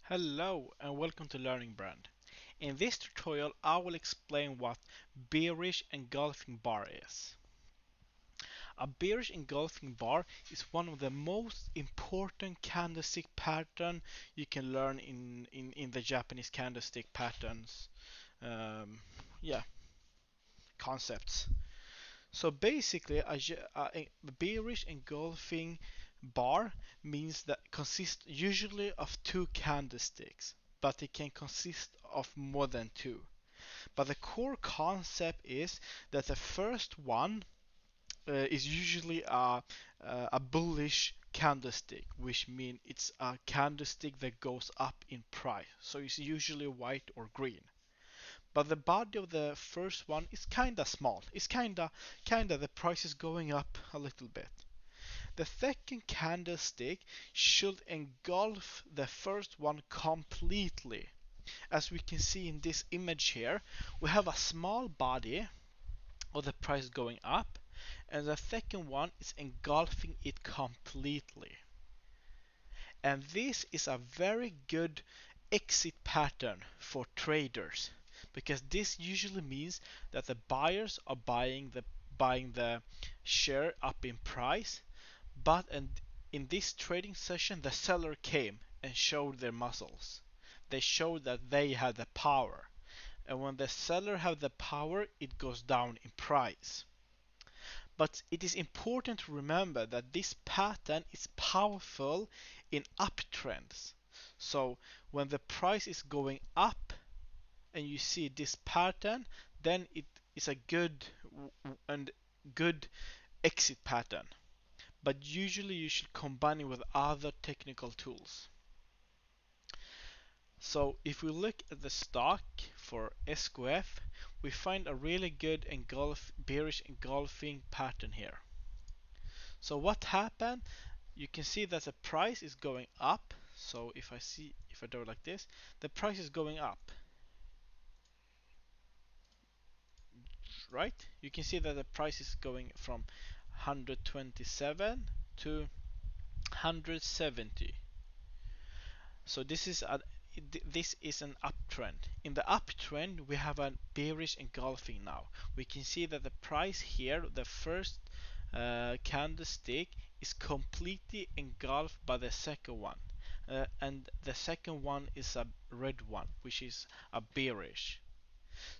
Hello and welcome to Learning Brand. In this tutorial I will explain what bearish engulfing bar is. A bearish engulfing bar is one of the most important candlestick pattern you can learn in the Japanese candlestick patterns um, yeah concepts. So basically a bearish engulfing bar means that consists usually of two candlesticks, but it can consist of more than two. But the core concept is that the first one is usually a bullish candlestick, which means it's a candlestick that goes up in price. So it's usually white or green. But the body of the first one is kinda small. It's kinda the price is going up a little bit. The second candlestick should engulf the first one completely. As we can see in this image here, we have a small body of the price going up, and the second one is engulfing it completely. And this is a very good exit pattern for traders, because this usually means that the buyers are buying the share up in price, but in this trading session the seller came and showed their muscles. They showed that they had the power, and when the seller have the power it goes down in price. But it is important to remember that this pattern is powerful in uptrends. So when the price is going up and you see this pattern, then it is a and good exit pattern. But usually you should combine it with other technical tools. So if we look at the stock for SQF, we find a really good bearish engulfing pattern here. So what happened? You can see that the price is going up. So if I do it like this, the price is going up, right? You can see that the price is going from 127 to 170. So this is an uptrend. In the uptrend, we have a bearish engulfing now. We can see that the price here, the first candlestick, is completely engulfed by the second one. And the second one is a red one, which is a bearish.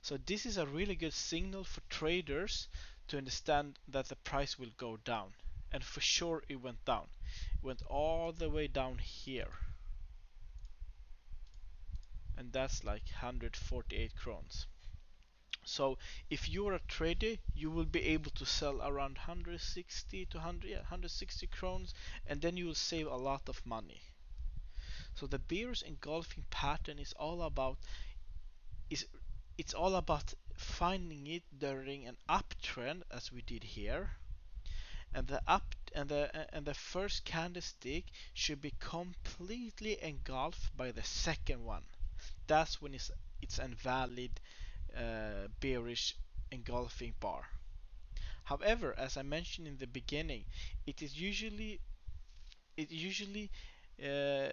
So this is a really good signal for traders to understand that the price will go down. And for sure it went down. It went all the way down here. And that's like 148 crowns. So if you're a trader, you will be able to sell around 160 to 100, 160 crowns, and then you will save a lot of money. So the bearish engulfing pattern is it's all about finding it during an uptrend, as we did here, and the first candlestick should be completely engulfed by the second one. That's when it's a valid bearish engulfing bar. However, as I mentioned in the beginning, it usually uh,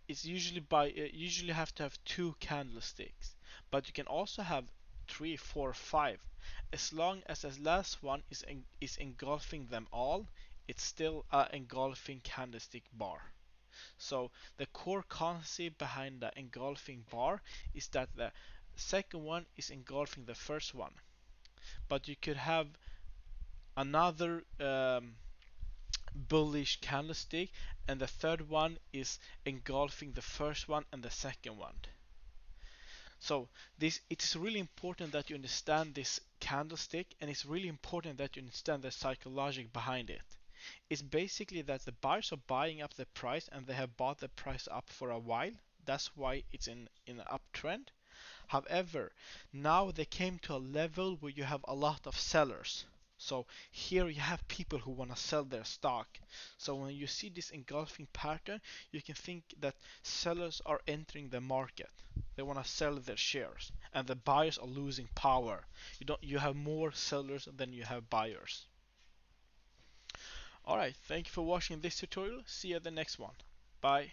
usually have to have two candlesticks, but you can also have three, four, five. As long as the last one is engulfing them all, it's still a engulfing candlestick bar. So the core concept behind the engulfing bar is that the second one is engulfing the first one, but you could have another bullish candlestick, and the third one is engulfing the first one and the second one. So it's really important that you understand this candlestick, and it's really important that you understand the psychology behind it. It's basically that the buyers are buying up the price, and they have bought the price up for a while. That's why it's in an uptrend. However, now they came to a level where you have a lot of sellers. So here you have people who want to sell their stock. So when you see this engulfing pattern, you can think that sellers are entering the market. They want to sell their shares, and the buyers are losing power. You have more sellers than you have buyers. Alright, thank you for watching this tutorial. See you at the next one. Bye.